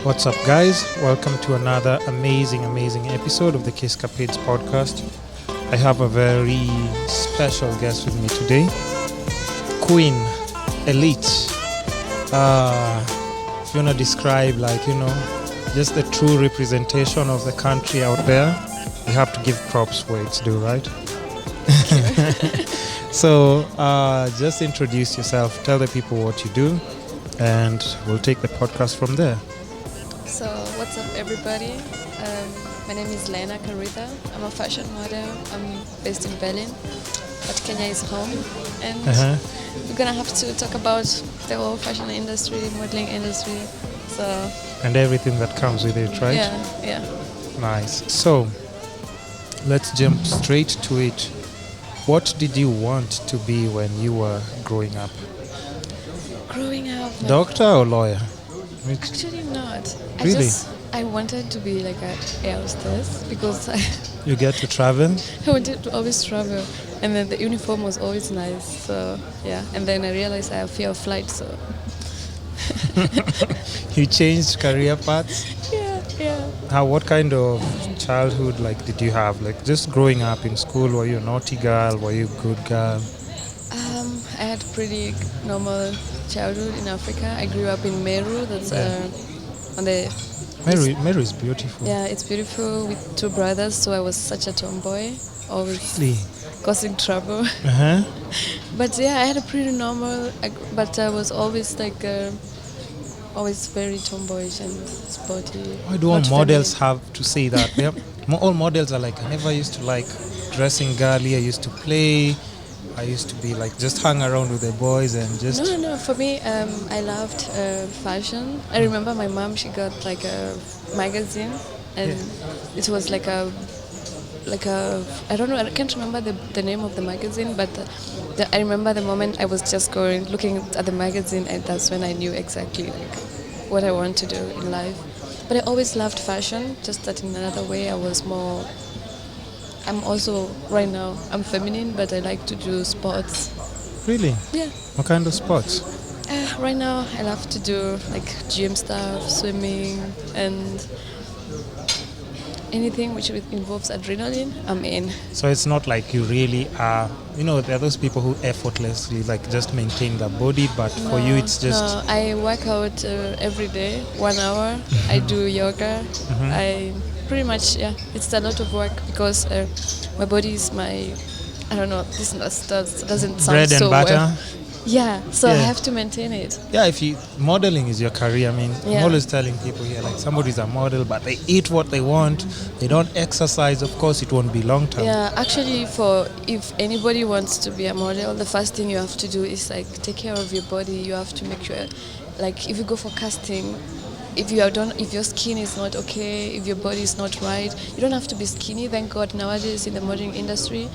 What's up, guys? Welcome to another amazing episode of the Podcast. I have a very special guest with me today, Queen Elite. If you want to describe, just the true representation of the country out there, you have to give props where it's due, right? So, just introduce yourself, tell the people what you do, and we'll take the podcast from there. So, what's up, everybody? My name is Lena. I'm a fashion model. I'm based in Berlin, but Kenya is home. And we're going to have to talk about the whole fashion industry, modeling industry. And everything that comes with it, right? Yeah. Nice. So, let's jump straight to it. What did you want to be when you were growing up? Doctor or lawyer? Actually not. Really? I wanted to be like an air hostess because You get to travel? I wanted to always travel, and then the uniform was always nice. So yeah, and then I realized I have fear of flight. So You changed career paths? yeah. What kind of childhood did you have? Just growing up in school, were you a naughty girl? Were you a good girl? I had pretty normal childhood in Africa. I grew up in Meru. That's on the Meru is beautiful. Yeah, it's beautiful with two brothers. So I was such a tomboy, always Really? causing trouble. But yeah, I had a pretty normal. But I was always always very tomboyish and sporty. Why do all models have to say that? All models are I never used to dressing girly. I used to play. I used to be just hang around with the boys and just... No. For me, I loved fashion. I remember my mom, she got a magazine, and it was I don't know, I can't remember the name of the magazine, but I remember the moment I was just looking at the magazine, and that's when I knew exactly what I want to do in life. But I always loved fashion, just that in another way I'm also, right now, I'm feminine, but I like to do sports. Really? Yeah. What kind of sports? Right now, I love to do gym stuff, swimming, and anything which involves adrenaline, I'm in. So it's not you really are, there are those people who effortlessly just maintain their body, but for you it's just... No, I work out every day, 1 hour. I do yoga. I pretty much, it's a lot of work because my body is I don't know, this doesn't sound bread and so butter. well. Yeah, so I have to maintain it. Yeah, modeling is your career. I'm always telling people here, somebody's a model, but they eat what they want. They don't exercise. Of course, it won't be long term. Yeah, actually, if anybody wants to be a model, the first thing you have to do is take care of your body. You have to make sure, if you go for casting, if your skin is not okay, if your body is not right, you don't have to be skinny. Thank God nowadays in the modeling industry,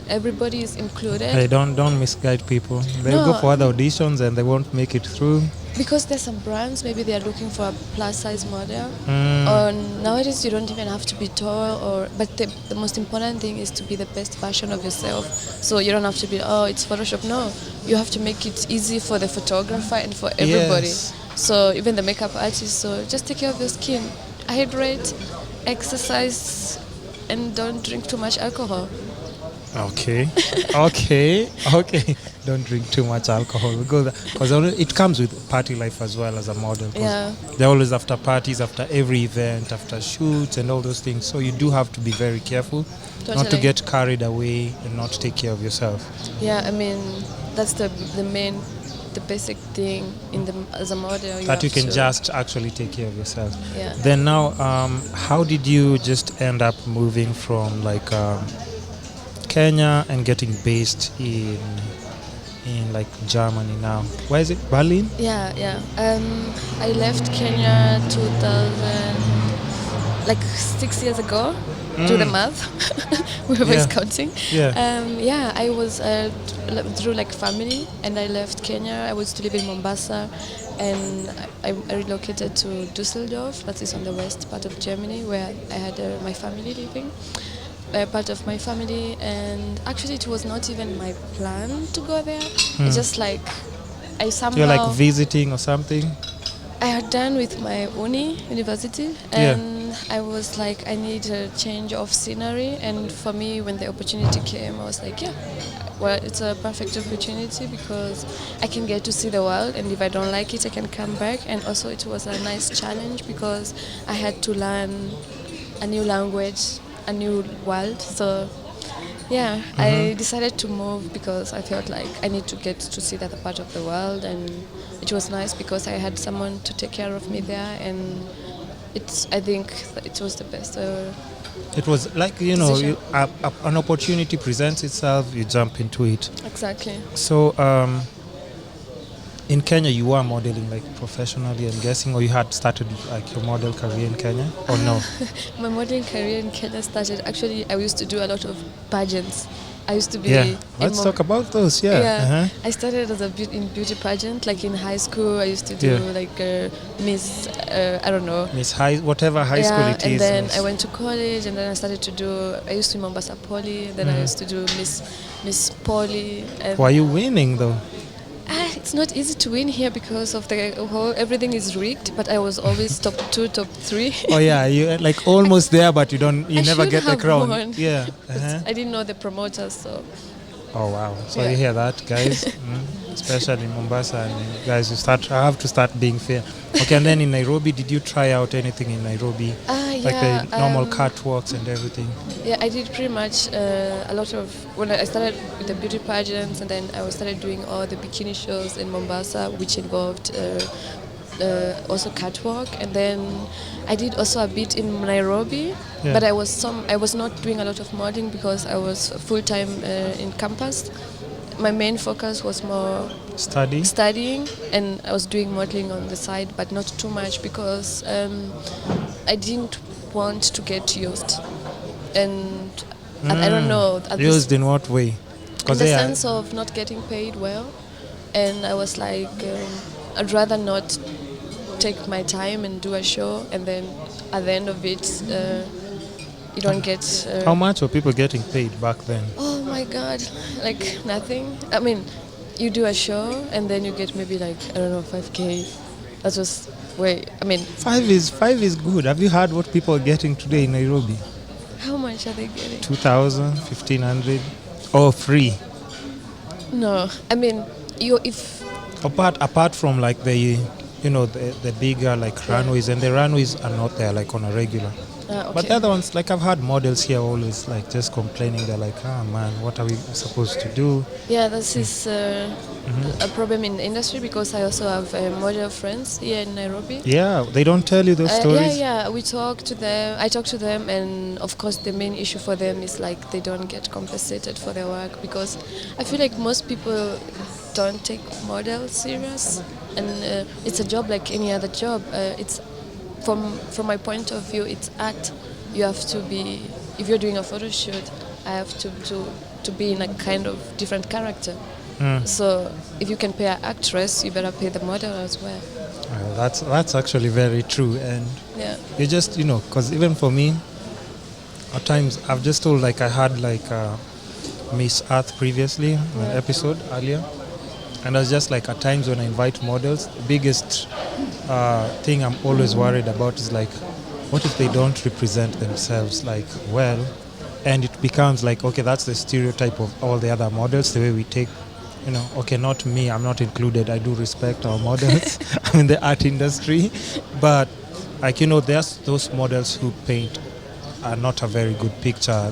everybody is included. Hey, don't misguide people. They'll go for other auditions and they won't make it through. Because there's some brands, maybe they are looking for a plus size model. Or nowadays you don't even have to be tall, but the most important thing is to be the best version of yourself. So you don't have to be, it's Photoshop. No, you have to make it easy for the photographer and for everybody. Yes. So even the makeup artist, so just take care of your skin. Hydrate, exercise, and don't drink too much alcohol. Okay. Don't drink too much alcohol because it comes with party life as well as a model. Yeah. They're always after parties, after every event, after shoots and all those things. So you do have to be very careful not to get carried away and not take care of yourself. Yeah, that's the basic thing as a model. That you can just actually take care of yourself. Yeah. Then now, how did you just end up moving from Kenya and getting based in Germany now? Where is it? Berlin? Yeah. I left Kenya 6 years ago. Do the math. Whoever's counting. Yeah. I was through family, and I left Kenya. I was to live in Mombasa, and I relocated to Düsseldorf. That is on the west part of Germany, where I had my family living. Part of my family, and actually it was not even my plan to go there. It's just I somehow... You're visiting or something? I had done with my university, and I was like, I need a change of scenery. And for me, when the opportunity came, I was like, yeah, well, it's a perfect opportunity because I can get to see the world, and if I don't like it, I can come back. And also, it was a nice challenge because I had to learn a new language, a new world. So yeah, I decided to move because I felt like I need to get to see that part of the world, and it was nice because I had someone to take care of me there, and I think it was the best. It was like, an opportunity presents itself, you jump into it. Exactly. So, in Kenya, you were modeling like professionally, I'm guessing, or you had started like your model career in Kenya, or no? My modeling career in Kenya started, actually, I used to do a lot of pageants. I used to be... Yeah, let's talk about those, I started as in beauty pageant, like in high school. I used to do like Miss, I don't know. Miss High, whatever high school it and is. then I went to college, and then I started to do, I used to Mombasa Poly, then I used to do Miss Poly. Were you winning though? It's not easy to win here because of the whole, everything is rigged, but I was always top 2, top 3. Oh yeah, you like almost there, but you never get the crown. Won. Yeah. I didn't know the promoters, so. Oh wow! So you hear that, guys? Especially in Mombasa, and guys, I have to start being fair. Okay, and then in Nairobi, did you try out anything in Nairobi? Like the normal catwalks and everything? Yeah, I did pretty much a lot of, when I started with the beauty pageants, and then I started doing all the bikini shows in Mombasa, which involved also catwalk, and then I did also a bit in Nairobi, but I was not doing a lot of modeling because I was full-time in campus. My main focus was more studying, and I was doing modeling on the side, but not too much because I didn't want to get used, and I don't know. Used in what way? In the sense of not getting paid well, and I was like, I'd rather not take my time and do a show, and then at the end of it, you don't get... How much were people getting paid back then? Oh my God, like nothing. I mean, you do a show and then you get maybe like, I don't know, 5K. That was Five is good. Have you heard what people are getting today in Nairobi? How much are they getting? 2,000, 1,500, or free? No, I mean, if... Apart from like the bigger like runways, and the runways are not there like on a regular. Okay. But the other ones, like I've had models here always like just complaining. They're like, man, what are we supposed to do? Yeah, this is a problem in the industry because I also have model friends here in Nairobi. Yeah, they don't tell you those stories? Yeah, we talk to them. I talk to them, and of course the main issue for them is like they don't get compensated for their work, because I feel like most people don't take models serious, and it's a job like any other job. It's from my point of view, it's art. You have to be, if you're doing a photo shoot, I have to be in a kind of different character. So if you can pay an actress, you better pay the model as well. That's actually very true, and you just because even for me, at times I've just told, like I had like Miss Earth previously, an episode earlier. And I was just like, at times when I invite models, the biggest thing I'm always worried about is like, what if they don't represent themselves like well? And it becomes like, okay, that's the stereotype of all the other models, the way we take, okay, not me, I'm not included. I do respect our models. I'm in the art industry. But like, there's those models who paint not a very good picture.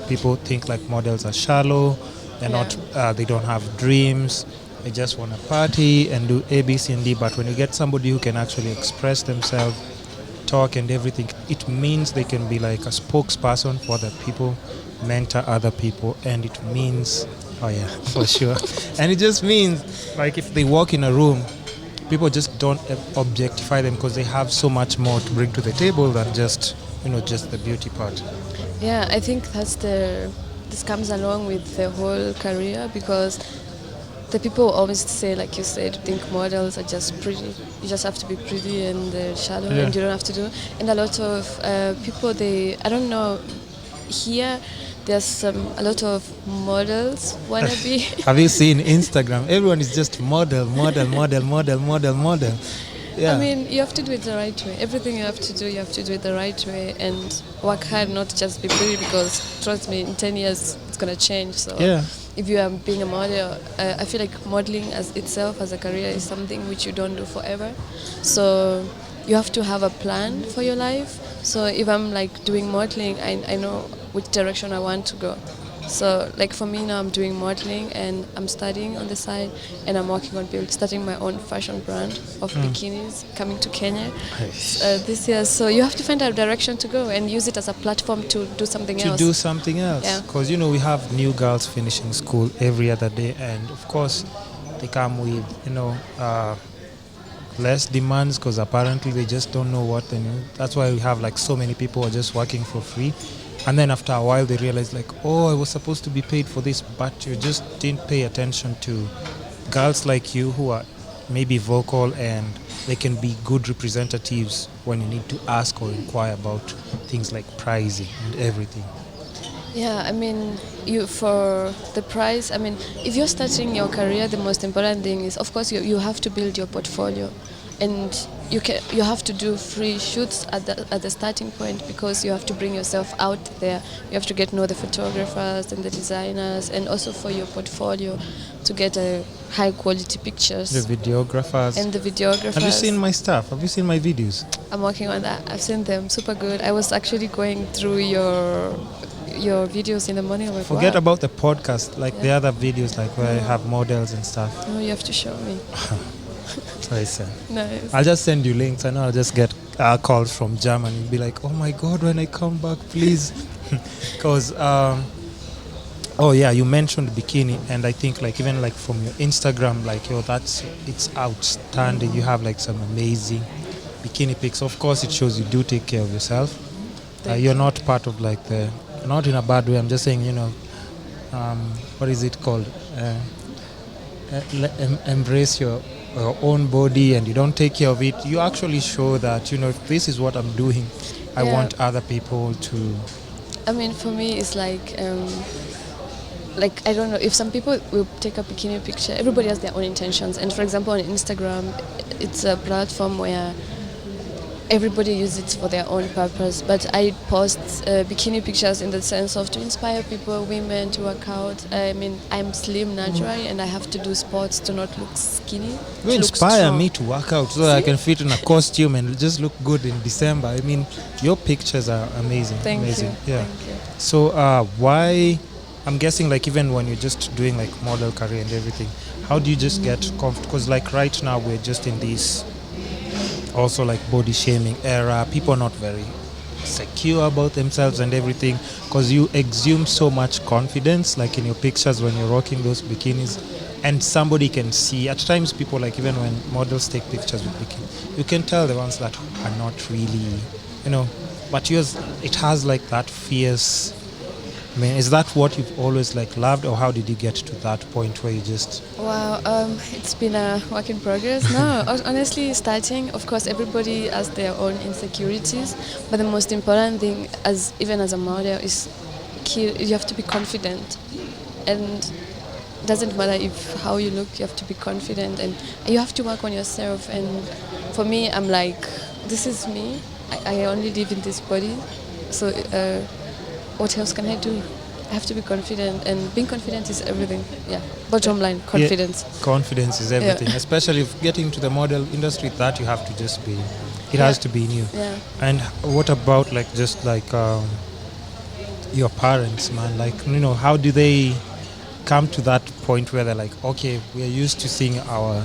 People think like models are shallow, they're not, they don't have dreams. They just want to party and do A, B, C, and D. But when you get somebody who can actually express themselves, talk and everything, it means they can be like a spokesperson for other people, mentor other people, and it means, for sure. And it just means, like, if they walk in a room, people just don't objectify them because they have so much more to bring to the table than just the beauty part. Yeah, I think this comes along with the whole career, because the people always say, like you said, think models are just pretty. You just have to be pretty and shallow, and you don't have to do. And a lot of people, I don't know, here there's a lot of models wannabe. Have you seen Instagram? Everyone is just model. Yeah. I mean, you have to do it the right way. Everything you have to do it the right way and work hard, not just be pretty, because trust me, in 10 years, it's going to change. So Yeah. if you are being a model, I feel like modeling as itself, as a career, is something which you don't do forever. So you have to have a plan for your life. So if I'm like doing modeling, I know which direction I want to go. So like for me now, I'm doing modeling and I'm studying on the side, and I'm working on starting my own fashion brand of bikinis coming to Kenya this year. So you have to find a direction to go and use it as a platform to do something else. To do something else. Yeah. Because, you know, we have new girls finishing school every other day, and of course, they come with, you know, less demands, because apparently they just don't know what they need. That's why we have like so many people who are just working for free. And then after a while, they realize like, oh, I was supposed to be paid for this, but you just didn't pay attention to girls like you who are maybe vocal, and they can be good representatives when you need to ask or inquire about things like pricing and everything. Yeah, I mean, for the price, I mean, if you're starting your career, the most important thing is, of course, you have to build your portfolio, and you have to do free shoots at the starting point, because you have to bring yourself out there. You have to get to know the photographers and the designers, and also for your portfolio to get a high quality pictures. The videographers. Have you seen my stuff? Have you seen my videos? I'm working on that. I've seen them. Super good. I was actually going through your videos in the morning. Like, Forget wow. about the podcast, like the other videos, like where I have models and stuff. No, you have to show me. Listen. Nice. I'll just send you links. I know I'll just get calls from Germany. You'll be like, oh my God, when I come back, please. Because, oh yeah, you mentioned bikini, and I think like even like from your Instagram, like, yo, it's outstanding. You have like some amazing bikini pics. Of course, it shows you do take care of yourself. You're not part of like not in a bad way. I'm just saying, you know, what is it called? Embrace your own body, and you don't take care of it. You actually show that, you know, if this is what I'm doing, I want other people to. I mean, for me, it's like I don't know, if some people will take a bikini picture, everybody has their own intentions. And for example, on Instagram, it's a platform where everybody uses it for their own purpose, but I post bikini pictures in the sense of to inspire people, women, to work out. I mean, I'm slim naturally, and I have to do sports to not look skinny. You inspire me to work out so that I can fit in a costume and just look good in December. I mean, your pictures are amazing. Thank amazing. you. Yeah. Thank you. So why, I'm guessing like even when you're just doing like model career and everything, how do you just get comfortable? Because like right now we're just in this also like body shaming era. People are not very secure about themselves and everything, because you exude so much confidence like in your pictures when you're rocking those bikinis, and somebody can see at times. People, like even when models take pictures with bikini, you can tell the ones that are not really, you know, but yours, it has like that fierce. I mean, is that what you've always like loved, or how did you get to that point where you just? Wow, it's been a work in progress. No, honestly, starting, of course, everybody has their own insecurities, but the most important thing, even as a model, is you have to be confident, and it doesn't matter how you look. You have to be confident, and you have to work on yourself. And for me, I'm like, this is me. I only live in this body, so. What else can I do? I have to be confident, and being confident is everything. Yeah. Bottom line, confidence. Yeah, confidence is everything, especially if getting into the model industry. That you have to just be. It has to be in you. Yeah. And what about like just like your parents, man? Like, you know, how do they come to that point where they're like, okay, we are used to seeing our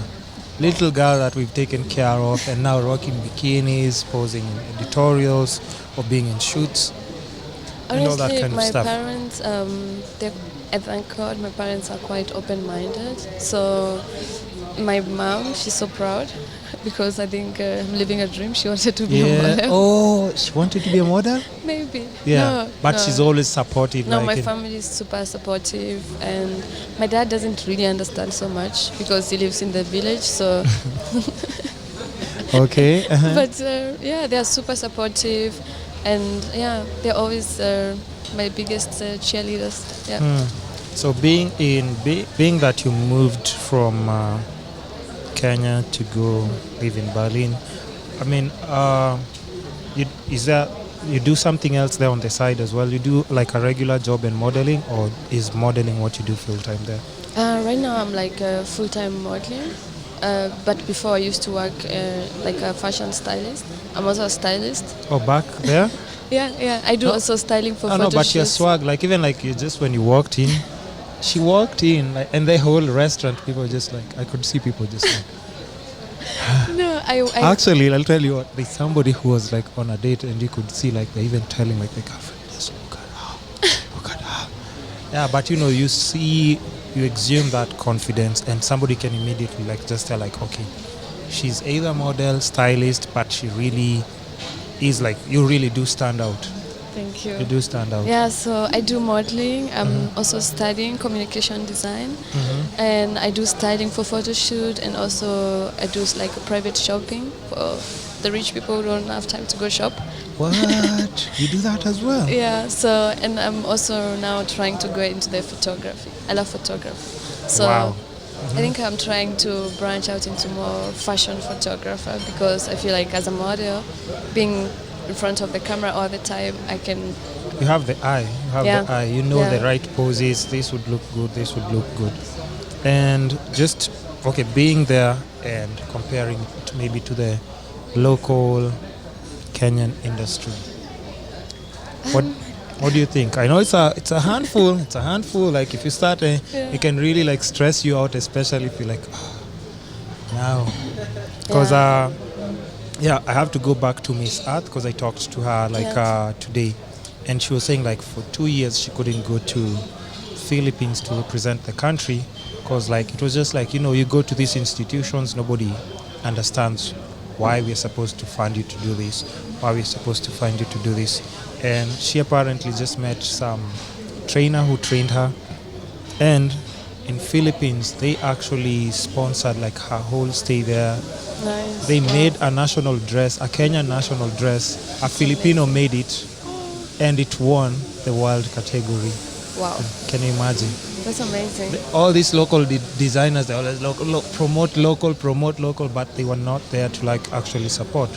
little girl that we've taken care of, and now rocking bikinis, posing in editorials, or being in shoots. Honestly, all that kind of stuff. My parents, I thank God, my parents are quite open-minded. So my mom, she's so proud, because I think I'm living a dream. She wanted to be a model. Oh, she wanted to be a model? Maybe. Yeah, no. She's always supportive. No, my family is super supportive, and my dad doesn't really understand so much because he lives in the village. So. Okay. But they are super supportive. And they're always my biggest cheerleaders. Yeah. So being that you moved from Kenya to go live in Berlin. I mean, you do something else there on the side as well? You do like a regular job in modeling, or is modeling what you do full time there? Right now I'm like a full-time modeling, but before I used to work like a fashion stylist. I'm also a stylist. Oh, back there? Yeah, I do also styling for photo No, but shoots. your swag, like even like you just when you walked in, she walked in, like, and the whole restaurant, people just like, I could see people just like. No, I Actually, I'll tell you what, there's somebody who was like on a date and you could see like they're even telling like the girlfriend, just look at her, look at her. Yeah, but you know, you exhume that confidence and somebody can immediately like just tell like, okay, she's either model, stylist, but she really is like, you really do stand out. Thank you. You do stand out. Yeah, so I do modeling. I'm also studying communication design, and I do styling for photo shoot, and also I do like private shopping for the rich people who don't have time to go shop. What? You do that as well? Yeah. So, and I'm also now trying to go into the photography. I love photography. So Wow. I think I'm trying to branch out into more fashion photographer, because I feel like as a model, being in front of the camera all the time, I can. You have the eye. You have the eye. You know Yeah. the right poses. This would look good. This would look good. And just being there and comparing it maybe to the local Kenyan industry. What do you think? I know it's a handful. It's a handful. Like if you start, it can really like stress you out, especially if you like now. Because I have to go back to Miss Earth because I talked to her today, and she was saying like for 2 years she couldn't go to Philippines to represent the country because like it was just like, you know, you go to these institutions, nobody understands why we're supposed to fund you to do this, why we're supposed to fund you to do this. And she apparently just met some trainer who trained her, and in Philippines they actually sponsored like her whole stay there. Nice. They made a national dress, a Kenyan national dress. A Filipino made it, and it won the world category. Wow. Can you imagine? That's amazing. All these local designers, they always promote local, but they were not there to like actually support.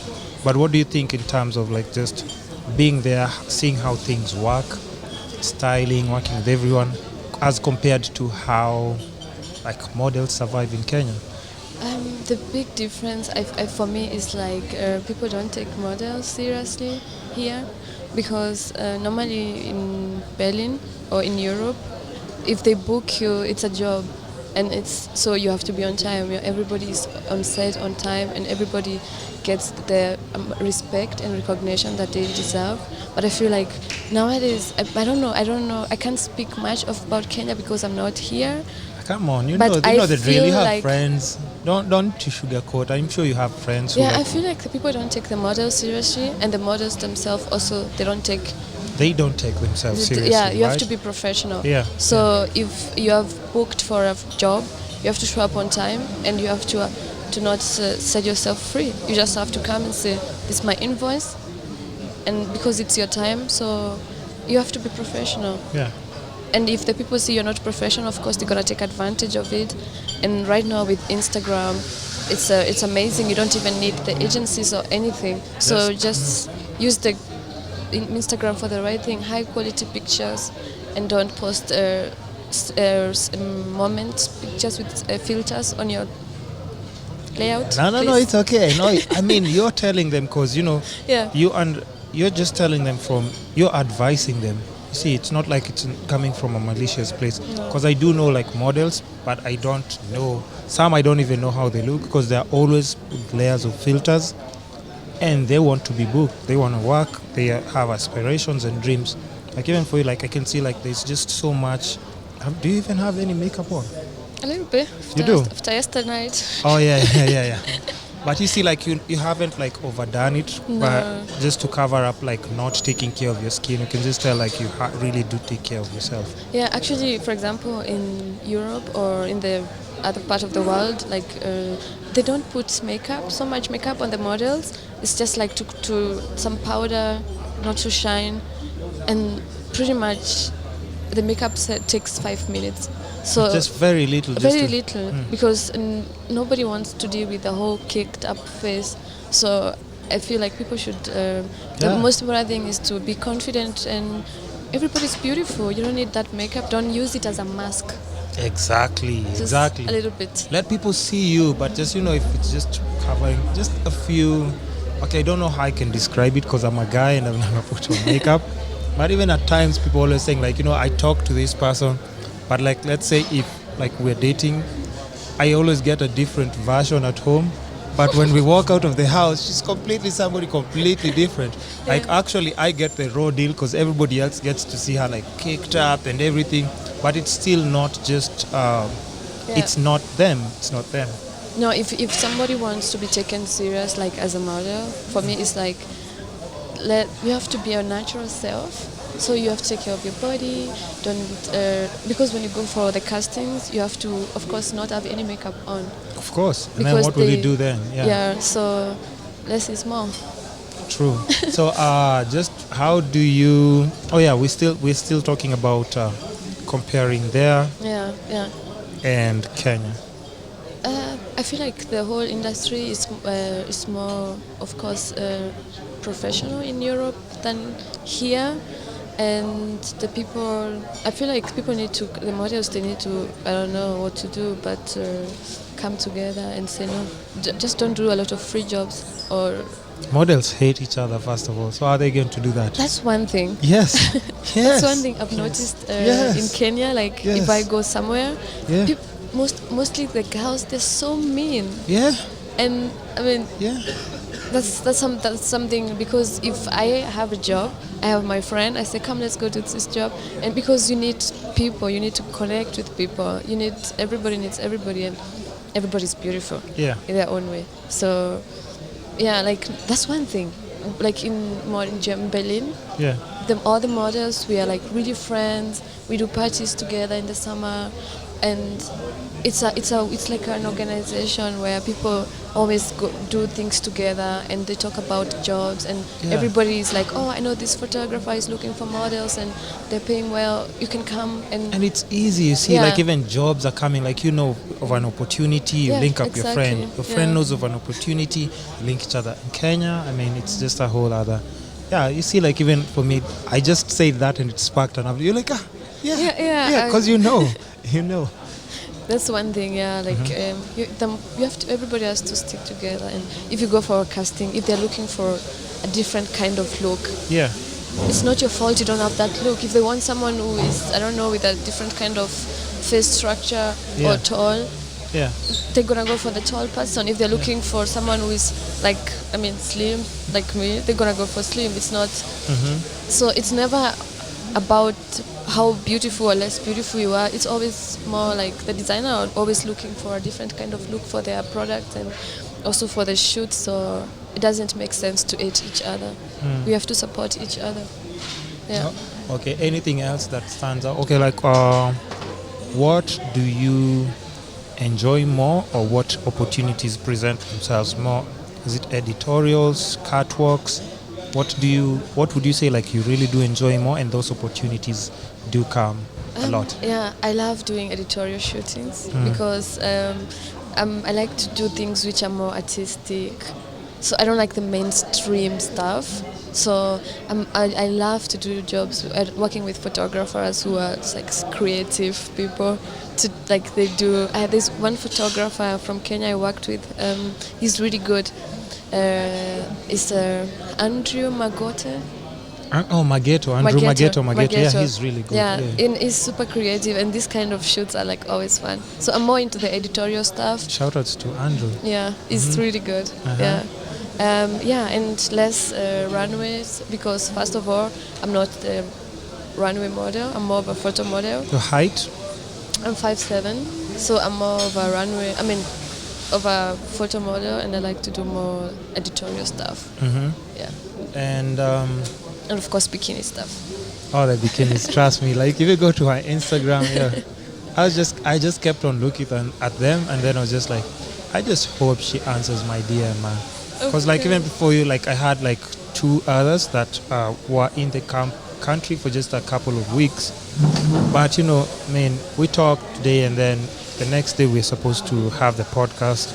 But what do you think in terms of like just being there, seeing how things work, styling, working with everyone, as compared to how like models survive in Kenya? The big difference for me is like people don't take models seriously here, because normally in Berlin or in Europe, if they book you, it's a job, and it's so you have to be on time. Everybody is on set on time, and everybody gets the respect and recognition that they deserve. But I feel like nowadays, I don't know. I can't speak much about Kenya because I'm not here. Come on, you But know I the drill. You have like friends. Don't sugarcoat. I'm sure you have friends who Yeah, I feel like the people don't take the models seriously, and the models themselves also they don't take themselves seriously. Yeah, you have right? to be professional. Yeah. So if you have booked for a job, you have to show up on time, and you have to not set yourself free. You just have to come and say, "This is my invoice," and because it's your time, so you have to be professional. Yeah. And if the people see you're not professional, of course they're gonna take advantage of it. And right now with Instagram, it's amazing. You don't even need the agencies or anything. So just use the Instagram for the right thing, high quality pictures, and don't post moment pictures with filters on your layout. No, it's okay. No, I mean you're telling them because you know Yeah. you're just telling them you're advising them. You see, it's not like it's coming from a malicious place. Because I do know like models, but I don't know some. I don't even know how they look because they're always with layers of filters, and they want to be booked. They want to work. They have aspirations and dreams. Like even for you, like I can see like there's just so much. Do you even have any makeup on? A little bit. You do? After yesterday night. Oh yeah. But you see, like you haven't like overdone it, No. but just to cover up like not taking care of your skin, you can just tell like you really do take care of yourself. Yeah, actually, for example, in Europe or in the other part of the world, like they don't put so much makeup on the models. It's just like to some powder, not to shine, and pretty much the makeup set takes 5 minutes. So just very little. Very little, because nobody wants to deal with the whole caked up face. So I feel like people should. The most important thing is to be confident, and everybody's beautiful. You don't need that makeup. Don't use it as a mask. Exactly. Just a little bit. Let people see you, but just if it's just covering just a few. Okay, I don't know how I can describe it because I'm a guy and I've never put on makeup. But even at times, people always saying like, I talk to this person, but like, let's say if like we're dating, I always get a different version at home. But when we walk out of the house, she's somebody completely different. Yeah. Like actually, I get the raw deal because everybody else gets to see her like caked up and everything. But it's still not just. It's not them. It's not them. No, if somebody wants to be taken serious, like as a model, for me it's like, you have to be your natural self. So you have to take care of your body. Because when you go for the castings, you have to, of course, not have any makeup on. Of course. And then what will you do then? Yeah. So less is more. True. So just how do you? Oh yeah, we're still talking about comparing there. Yeah. And Kenya. I feel like the whole industry is more, of course, professional in Europe than here, and I feel like the models, they need to, I don't know what to do, but come together and say no, just don't do a lot of free jobs. Or models hate each other, first of all, so how are they going to do that? That's one thing. Yes. That's one thing I've noticed in Kenya, like if I go somewhere, mostly the girls, they're so mean. Yeah. And I mean, that's something, because if I have a job, I have my friend, I say, come, let's go to this job. And because you need people, you need to connect with people. Everybody needs everybody, and everybody's beautiful in their own way. So, like that's one thing. Like in Berlin, all the models, we are like really friends. We do parties together in the summer, and it's like an organization where people always do things together, and they talk about jobs, and everybody is like, oh, I know this photographer is looking for models and they're paying well, you can come. And it's easy, you see, like even jobs are coming, like of an opportunity, you link up your friend knows of an opportunity, you link each other. In Kenya, I mean, it's just a whole other, you see, like even for me, I just say that and it sparked another, you're like, because you know. That's one thing, like everybody has to stick together, and if you go for a casting, if they're looking for a different kind of look, it's not your fault you don't have that look. If they want someone who is, I don't know, with a different kind of face structure or tall, they're gonna go for the tall person. If they're looking for someone who is like, I mean, slim, like me, they're gonna go for slim. It's not, so it's never about how beautiful or less beautiful you are. It's always more like the designer are always looking for a different kind of look for their product and also for the shoot, so it doesn't make sense to hate each other. We have to support each other. Okay, anything else that stands out? Okay, like what do you enjoy more, or what opportunities present themselves more? Is it editorials, catwalks? What would you say like you really do enjoy more, and those opportunities do come a lot? I love doing editorial shootings because I like to do things which are more artistic. So I don't like the mainstream stuff. So I love to do jobs working with photographers who are like creative people. I have this one photographer from Kenya I worked with. He's really good. It's Andrew Magote. Andrew Mageto. Yeah, he's really good. And he's super creative, and these kind of shoots are like always fun. So I'm more into the editorial stuff. Shout outs to Andrew. Yeah, he's really good. And less runways, because first of all, I'm not a runway model. I'm more of a photo model. Your height? I'm 5'7", so I'm more of a runway. I mean, of a photo model, and I like to do more editorial stuff. And of course bikini stuff. Oh, the bikinis, trust me. Like if you go to her Instagram, I just kept on looking at them, and then I was just like, I just hope she answers my DM, man. Because like even before you, like I had like two others that were in the camp country for just a couple of weeks. But we talked today, and then the next day we're supposed to have the podcast.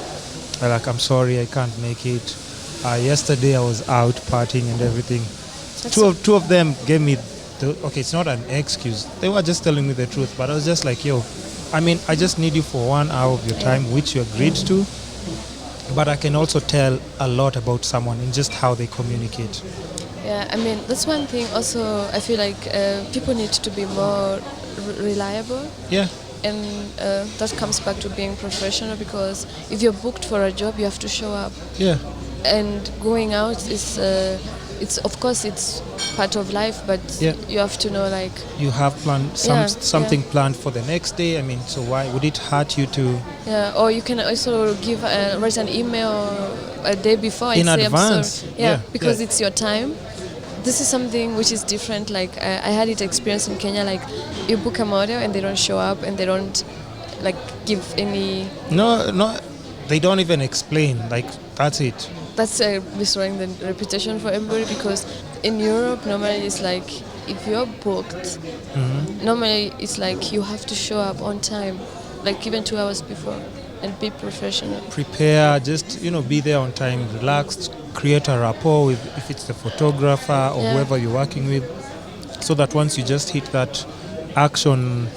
Like, I'm sorry, I can't make it. Yesterday I was out partying and everything. Two of them gave me it's not an excuse. They were just telling me the truth, but I was just like, I just need you for 1 hour of your time, which you agreed to. But I can also tell a lot about someone in just how they communicate. Yeah, that's one thing. Also, I feel like people need to be more reliable. Yeah. And that comes back to being professional, because if you're booked for a job, you have to show up. Yeah. And going out is, it's of course it's part of life, but you have to know, like, you have planned something planned for the next day. So why would it hurt you to? Yeah, or you can also write an email a day before in and say advance. I'm sorry. Because it's your time. This is something which is different. Like I had it experience in Kenya. Like, you book a model and they don't show up and they don't like give any. No, they don't even explain. Like, that's it. That's destroying the reputation for everybody, because in Europe normally it's like, if you're booked, normally it's like you have to show up on time, like even 2 hours before, and be professional. Prepare, just be there on time, relaxed, create a rapport with, if it's the photographer or whoever you're working with, so that once you just hit that action,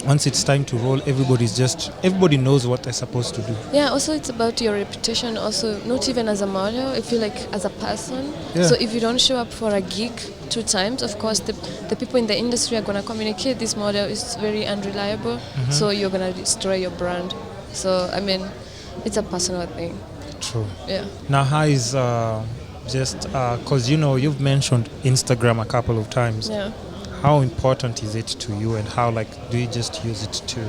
once it's time to roll, everybody knows what they're supposed to do. Yeah, also it's about your reputation, also not even as a model, I feel like as a person. Yeah. So if you don't show up for a gig 2 times, of course the people in the industry are going to communicate this model is very unreliable, so you're going to destroy your brand. So it's a personal thing. True. Yeah. Now, how is just because you've mentioned Instagram a couple of times. Yeah. How important is it to you, and how do you just use it to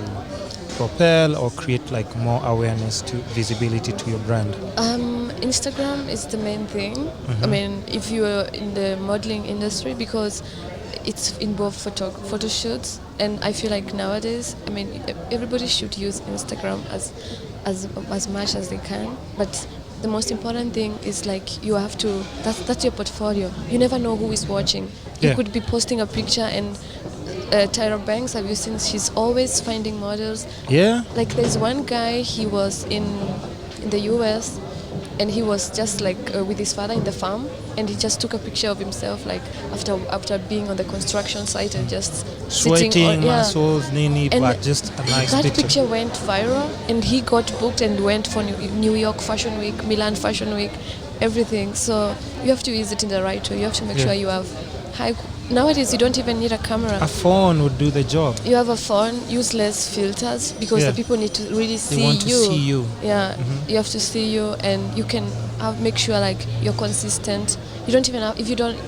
propel or create more awareness, to visibility to your brand? Instagram is the main thing. If you are in the modeling industry, because it's involved photo shoots, and I feel like nowadays, everybody should use Instagram as much as they can, but the most important thing is you have to, that's your portfolio. You never know who is watching. You could be posting a picture and Tyra Banks, have you seen, she's always finding models. Yeah. Like, there's one guy, he was in the US, and he was just with his father in the farm, and he just took a picture of himself after being on the construction site and just sweating, muscles, but just a nice that picture. Picture went viral, and he got booked and went for New York Fashion Week, Milan Fashion Week, everything. So you have to use it in the right way. You have to make sure you have nowadays you don't even need a camera. A phone would do the job. You have a phone, use less filters, because the people need to really see you. They want to see you. Yeah, you have to see you, and you can make sure you're consistent. You don't even have,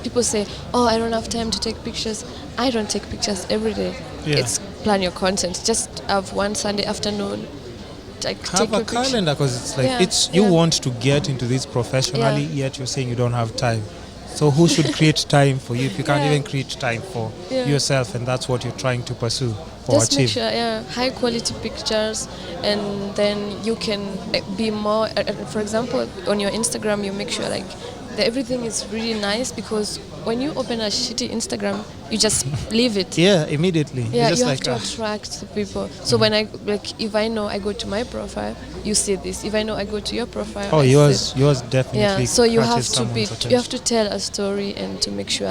people say, I don't have time to take pictures. I don't take pictures every day. Yeah. It's plan your content. Just have one Sunday afternoon. Have a calendar, because it's you want to get into this professionally, yet you're saying you don't have time. So who should create time for you if you can't even create time for yourself, and that's what you're trying to pursue or just achieve? Make sure, high quality pictures, and then you can be more, for example, on your Instagram, you make sure that everything is really nice, because when you open a shitty Instagram, you just leave it. Yeah, immediately. Yeah, you have to attract the people. So when if I know I go to my profile, you see this. If I know I go to your profile, yours definitely. Yeah, so you have to tell a story, and to make sure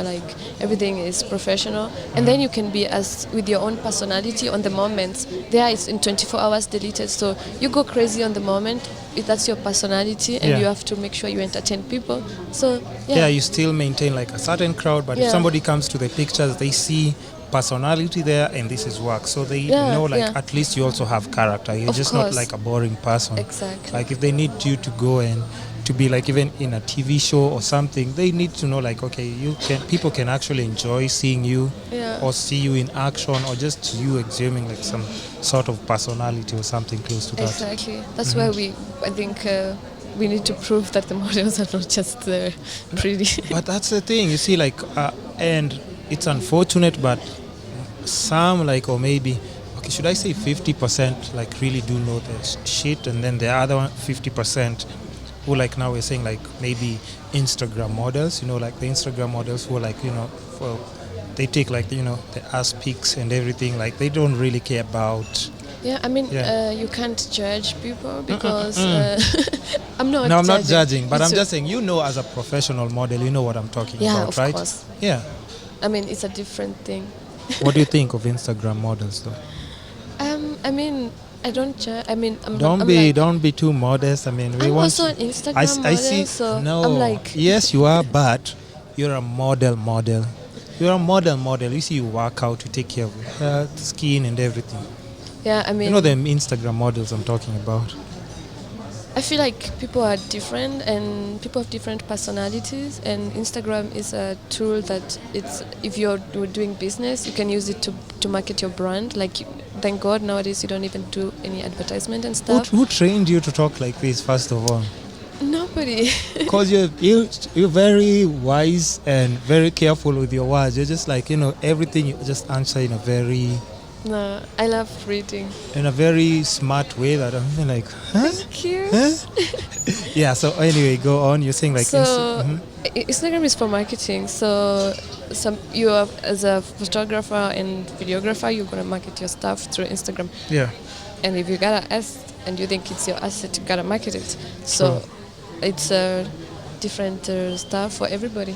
everything is professional, and then you can be with your own personality on the moments. There it's in 24 hours deleted, so you go crazy on the moment. That's your personality, and you have to make sure you entertain people. So you still maintain a certain crowd, but if somebody comes to the pictures, they see personality there, and this is work, so they know at least you also have character. You're just not a boring person. Exactly. If they need you to go and to be even in a TV show or something, they need to know people can actually enjoy seeing you, or see you in action, or just you exhuming some sort of personality or something close to that. Exactly. That's why I think we need to prove that the models are not just pretty. But that's the thing, you see, and it's unfortunate, but some or maybe, should I say 50% really do know the shit, and then the other 50% who now we're saying maybe Instagram models, the Instagram models who are for they take like the ass pics and everything. Like they don't really care about. Yeah, I mean, you can't judge people because I'm not. No, I'm not judging, but I'm too. just saying, as a professional model, you know what I'm talking Yeah, about, of right? course. Yeah. I mean, it's a different thing. What do you think of Instagram models, though? I mean, I don't judge. I mean, Don't be too modest. I mean, I'm also an Instagram model, see. so No. I'm like. Yes, you are, but you're a model. You're a model. You see, you work out, you take care of your health, skin, and everything. Yeah, I mean. You know the Instagram models I'm talking about. I feel like people are different and people have different personalities, and Instagram is a tool that if you're doing business, you can use it to market your brand. Like, thank God nowadays you don't even do any advertisement and stuff. Who trained you to talk like this, first of all? Nobody. Because you're very wise and very careful with your words. You're just like, everything you just answer in a very... No, I love reading. In a very smart way that I'm like, huh? Thank you. Huh? Yeah, so anyway, go on. You're saying like... Instagram is for marketing. So you are, as a photographer and videographer, you're going to market your stuff through Instagram. Yeah. And if you got an asset and you think it's your asset, you got to market it. So it's a different stuff for everybody.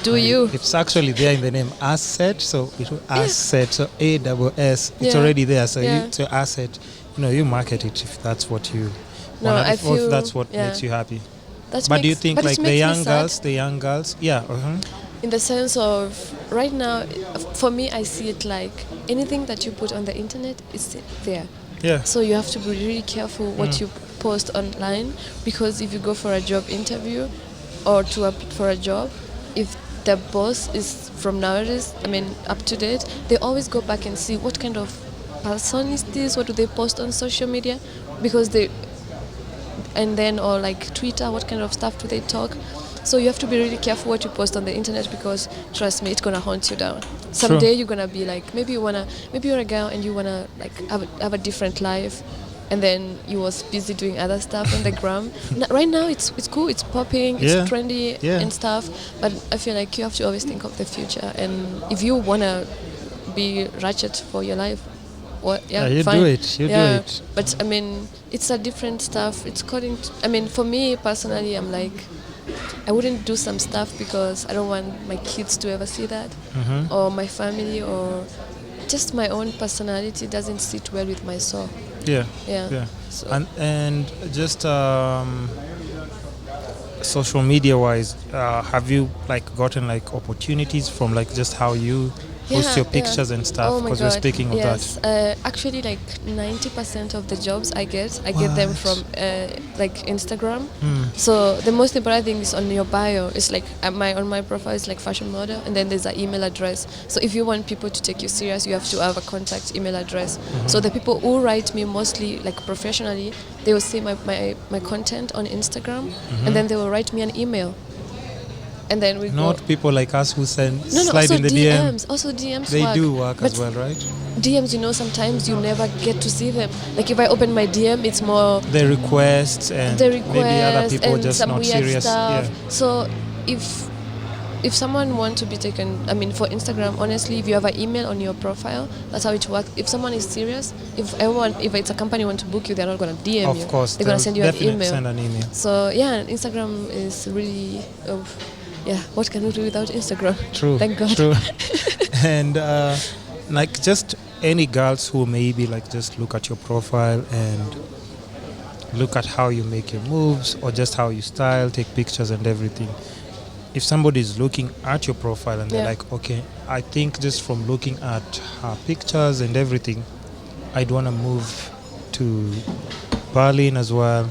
It's actually there in the name asset, so it's asset, so ASS, it's already there, so it's your asset. You market it if that's what you want, if that's what makes you happy. But do you think like the young girls, in the sense of right now, for me, I see it like anything that you put on the internet is there. Yeah. So you have to be really careful what you post online, because if you go for a job interview or to apply for a job, if the boss is from nowadays, I mean up to date, they always go back and see what kind of person is this, what do they post on social media, because or like Twitter, what kind of stuff do they talk. So you have to be really careful what you post on the internet, because trust me, it's gonna hunt you down. Someday you're gonna be like, maybe you're a girl and you wanna like have a different life, and then you was busy doing other stuff on the gram. Right now it's cool, it's popping, it's trendy and stuff, but I feel like you have to always think of the future, and if you wanna be ratchet for your life, you fine. do it. You do it. But I mean, it's a different stuff. It's for me personally, I'm like, I wouldn't do some stuff because I don't want my kids to ever see that, or my family, or just my own personality doesn't sit well with my soul. Yeah. So. And just social media wise, have you like gotten like opportunities from like just how you post your pictures and stuff? Because we're speaking of that. Actually, like 90% of the jobs I get them from like Instagram. So the most important thing is on your bio. It's like on my profile is like fashion model, and then there's an email address. So if you want people to take you serious, you have to have a contact email address. So the people who write me mostly like professionally, they will see my content on Instagram, and then they will write me an email. And then we not people like us who slide also in the DMs. Also DMs they work. do work as well, right? DMs, sometimes you never get to see them. Like if I open my DM, it's more the requests and maybe other people and just some not weird serious. Stuff. Yeah. So if someone wants to be taken, I mean, for Instagram, honestly, if you have an email on your profile, that's how it works. If someone is serious, if it's a company want to book you, they're not going to DM you. Of course, they're going to send you an email. Send an email. So Instagram is really. What can we do without Instagram? True. Thank God. True. And like just any girls who maybe like just look at your profile and look at how you make your moves or just how you style, take pictures and everything. If somebody is looking at your profile and they're like, okay, I think just from looking at her pictures and everything, I'd want to move to Berlin as well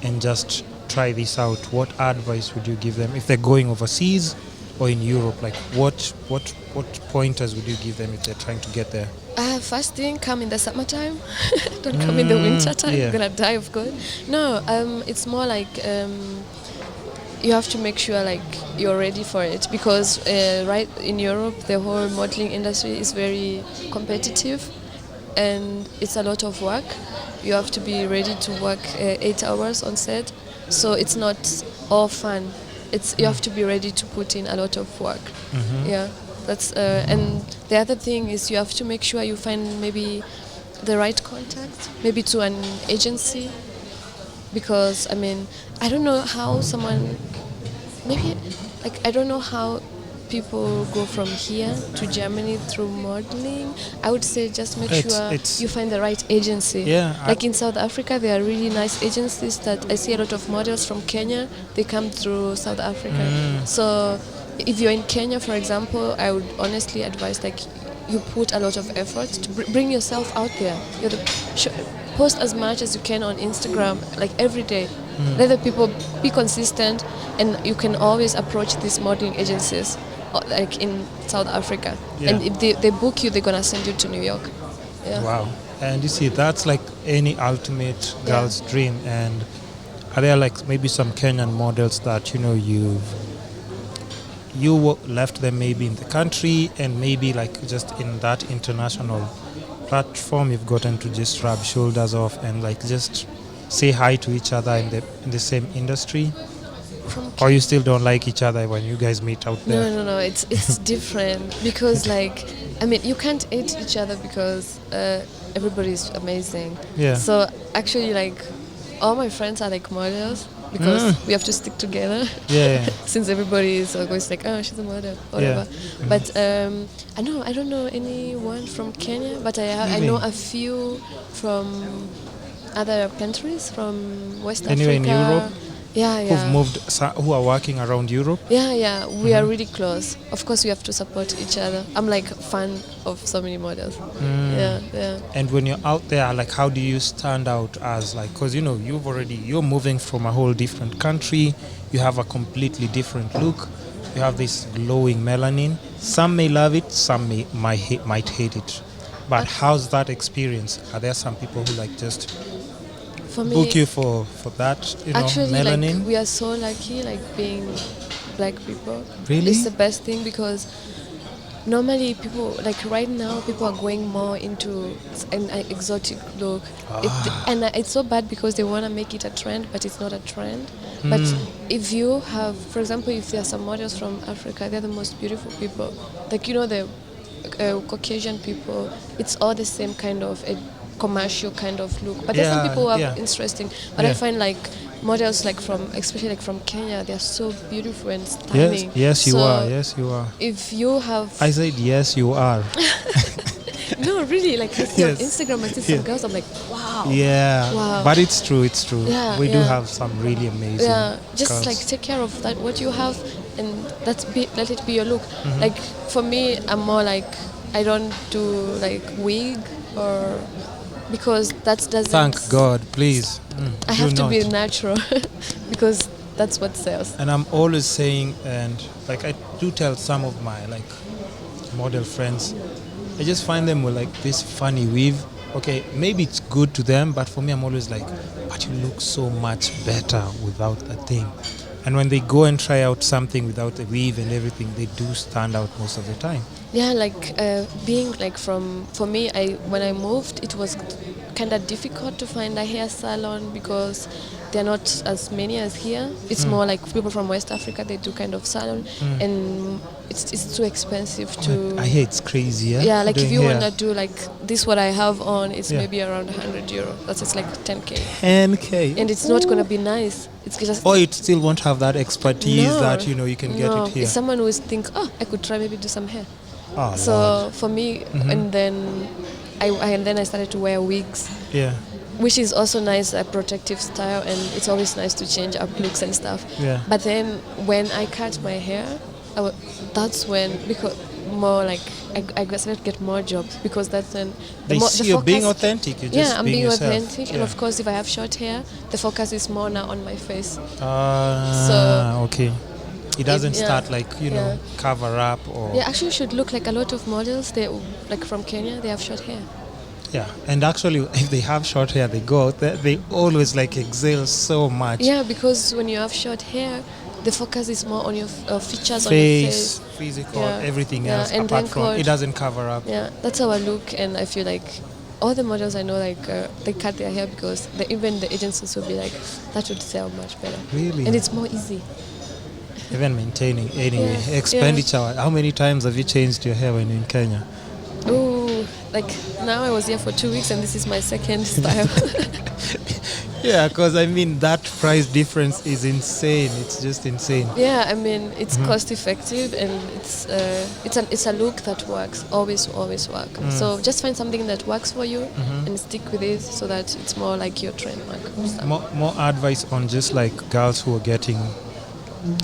and just try this out. What advice would you give them if they're going overseas or in Europe? Like what pointers would you give them if they're trying to get there? First thing, come in the summertime. Don't come in the winter time. You're gonna die of cold. No, it's more like you have to make sure like you're ready for it, because right in Europe the whole modeling industry is very competitive and it's a lot of work. You have to be ready to work 8 hours on set. So it's not all fun. You have to be ready to put in a lot of work. Yeah. That's and the other thing is you have to make sure you find maybe the right contact, maybe to an agency, because I mean I don't know how someone maybe like I don't know how people go from here to Germany through modeling. I would say just make sure you find the right agency. Yeah, like in South Africa, there are really nice agencies that I see a lot of models from Kenya. They come through South Africa. So if you're in Kenya, for example, I would honestly advise like you put a lot of effort to bring yourself out there. Post as much as you can on Instagram, like every day. Let the people be consistent, and you can always approach these modeling agencies, like in South Africa. Yeah. And if they book you, they're gonna send you to New York. Yeah. Wow. And you see, that's like any ultimate girl's dream. And are there like maybe some Kenyan models that you left them maybe in the country, and maybe like just in that international platform you've gotten to just rub shoulders off and like just say hi to each other in the same industry? Or you still don't like each other when you guys meet out there? No, it's different, because like I mean you can't hate each other because everybody's amazing. Yeah. So actually like all my friends are like models, because we have to stick together. Yeah. Since everybody is always like, oh, she's a model, whatever. Yeah. But I don't know anyone from Kenya, but I know a few from other countries, from West Africa. In Europe? Yeah. Who've moved, who are working around Europe? Yeah. We are really close. Of course, we have to support each other. I'm like a fan of so many models. Yeah. And when you're out there, like, how do you stand out as like? Because you're moving from a whole different country. You have a completely different look. You have this glowing melanin. Some may love it. Some might hate it. But how's that experience? Are there some people who like just for me, book you for that, actually, melanin? like, we are so lucky, like being black people. Really? It's the best thing, because normally people, like right now, people are going more into an exotic look. And it's so bad because they want to make it a trend, but it's not a trend. But if you have, for example, if there are some models from Africa, they're the most beautiful people. Like, the Caucasian people, it's all the same kind of a commercial kind of look, but there's some people who are interesting, but I find like models like especially like from Kenya, they're so beautiful and stunning. Yes, you are. If you have, I said yes, you are. No, really, like I see on Instagram, I see some girls, I'm like, wow. Yeah, wow. But it's true. Yeah, we do have some really amazing. Yeah, just girls. Like take care of that, what you have, and let it be your look. Like for me, I'm more like, I don't do like wig or, because that doesn't. Thank God, please. I have to be natural because that's what sells. And I'm always saying, and like I do tell some of my like model friends, I just find them with like this funny weave. Okay, maybe it's good to them, but for me, I'm always like, but you look so much better without that thing. And when they go and try out something without the weave and everything, they do stand out most of the time. Yeah, like being like for me, when I moved, it was kind of difficult to find a hair salon because they're not as many as here. It's more like people from West Africa, they do kind of salon, and it's too expensive to. I hear it's crazy. Yeah, like if you want to do like this, what I have on, it's maybe around €100. It's like 10K. 10K. And it's not gonna be nice. It's just. Or it still won't have that expertise that you can get it here. It's someone who think, I could try maybe do some hair. Oh, so Lord. For me, and then I started to wear wigs. Yeah. Which is also nice, a protective style, and it's always nice to change up looks and stuff. Yeah. But then when I cut my hair, that's when, because more like I started to get more jobs, because that's when they see you're being authentic. You're just I'm being yourself. authentic, and of course, if I have short hair, the focus is more now on my face. Okay. It doesn't start like cover up or. Yeah, actually, should look like a lot of models. They like from Kenya, they have short hair. Yeah, and actually, if they have short hair, they go out there, they always like exhale so much. Yeah, because when you have short hair, the focus is more on your features, face, on your face, physical, everything else. And apart from it doesn't cover up. Yeah, that's how I look, and I feel like all the models I know, like they cut their hair because even the agencies will be like, that would sell much better. Really? And it's more easy. Even maintaining anyway. Yeah, Expenditure. How many times have you changed your hair when you're in Kenya? Oh, like now I was here for 2 weeks and this is my second style. Yeah, because I mean that price difference is insane. It's just insane. Yeah, I mean it's cost effective and it's a look that works. Always work. So just find something that works for you and stick with it so that it's more like your trademark. More advice on just like girls who are getting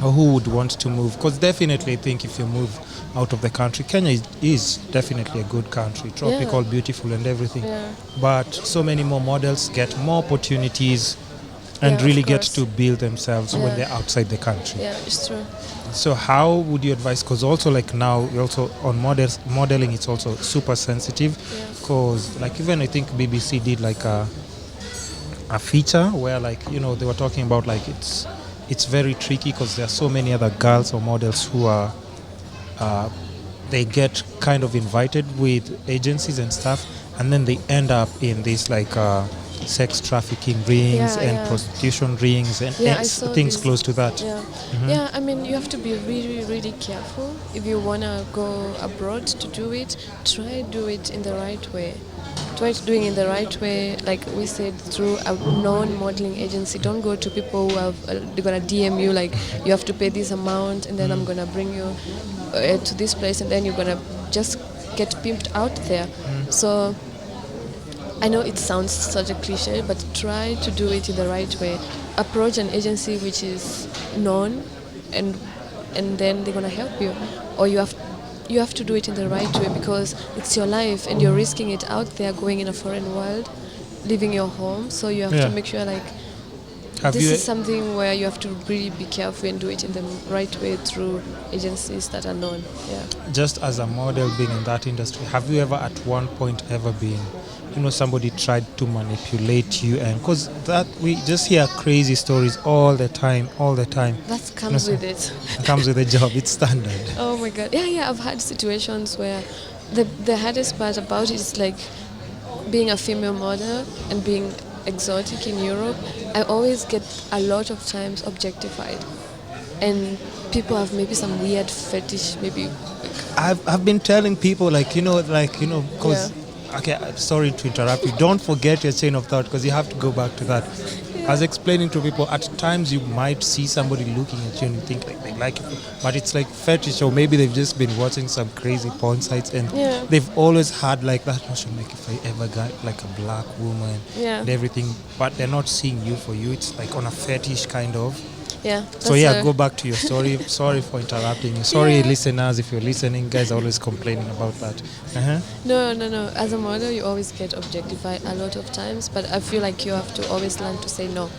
or who would want to move, because definitely I think if you move out of the country, Kenya is definitely a good country, tropical, beautiful and everything, but so many more models get more opportunities and really get to build themselves when they're outside the country. Yeah, it's true. So how would you advise, because also like now you're also on modeling, it's also super sensitive, because like even I think BBC did like a feature where like, you know, they were talking about like it's very tricky because there are so many other girls or models who are they get kind of invited with agencies and stuff, and then they end up in these like sex trafficking rings and prostitution rings and things close to that. Yeah, I mean you have to be really careful if you want to go abroad to do it. Try do it in the right way. Try doing it in the right way, like we said, through a non-modeling agency. Don't go to people who have they're gonna DM you like you have to pay this amount and then I'm gonna bring you to this place and then you're gonna just get pimped out there. So I know it sounds such a cliche, but try to do it in the right way. Approach an agency which is known, and then they're gonna help you, or you have to do it in the right way because it's your life and you're risking it out there, going in a foreign world, leaving your home. So you have to make sure like this is something where you have to really be careful and do it in the right way through agencies that are known. Yeah. Just as a model being in that industry, have you ever at one point ever been, you know, somebody tried to manipulate you? And because that we just hear crazy stories all the time. That comes with it. Comes with the job. It's standard. Oh my God. Yeah. I've had situations where the hardest part about it is like being a female model and being exotic in Europe. I always get a lot of times objectified, and people have maybe some weird fetish. Maybe I've been telling people because. Okay, sorry to interrupt you. Don't forget your chain of thought because you have to go back to that. I was explaining to people, at times you might see somebody looking at you and you think like they like it, but it's like fetish, or maybe they've just been watching some crazy porn sites and they've always had like that notion, like if I ever got like a black woman and everything, but they're not seeing you for you. It's like on a fetish kind of. Yeah. So go back to your story. Sorry for interrupting you. Sorry, listeners, if you're listening, guys are always complaining about that. No. As a model, you always get objectified a lot of times, but I feel like you have to always learn to say no.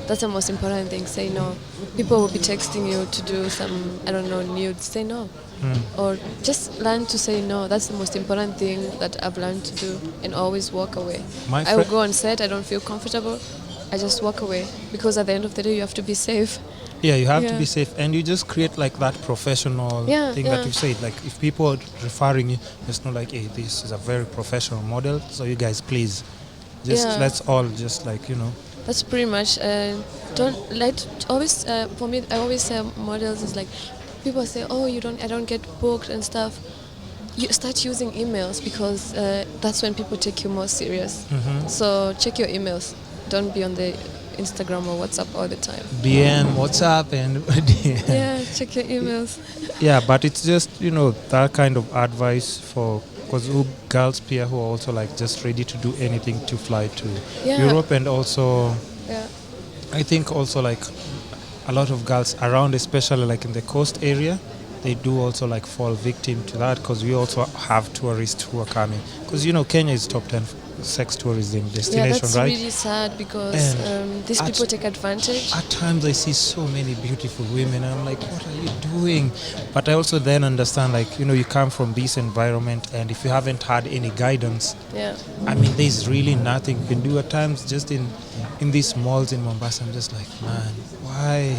That's the most important thing. Say no. People will be texting you to do some, I don't know, nudes. Say no. Or just learn to say no. That's the most important thing that I've learned to do, and always walk away. I will go on set, I don't feel comfortable, I just walk away, because at the end of the day you have to be safe. Yeah, you have to be safe, and you just create like that professional thing that you said. Like if people are referring you, just know like, hey, this is a very professional model. So you guys, please, let's all just like, you know. That's pretty much. Don't let always. For me, I always say models is like, people say, oh, I don't get booked and stuff. You start using emails because that's when people take you more serious. So check your emails. Don't be on the Instagram or WhatsApp all the time. DM, WhatsApp, and DM. Yeah, check your emails. Yeah, but it's just, you know, that kind of advice for, because girls here who are also like just ready to do anything to fly to Europe, and also I think also like a lot of girls around, especially like in the coast area, they do also like fall victim to that, because we also have tourists who are coming, because you know Kenya is top 10 sex tourism destination, that's right? really sad because these people take advantage. At times I see so many beautiful women and I'm like, what are you doing? But I also then understand, like, you know, you come from this environment, and if you haven't had any guidance, I mean, there's really nothing you can do. At times just in these malls in Mombasa, I'm just like, man, why?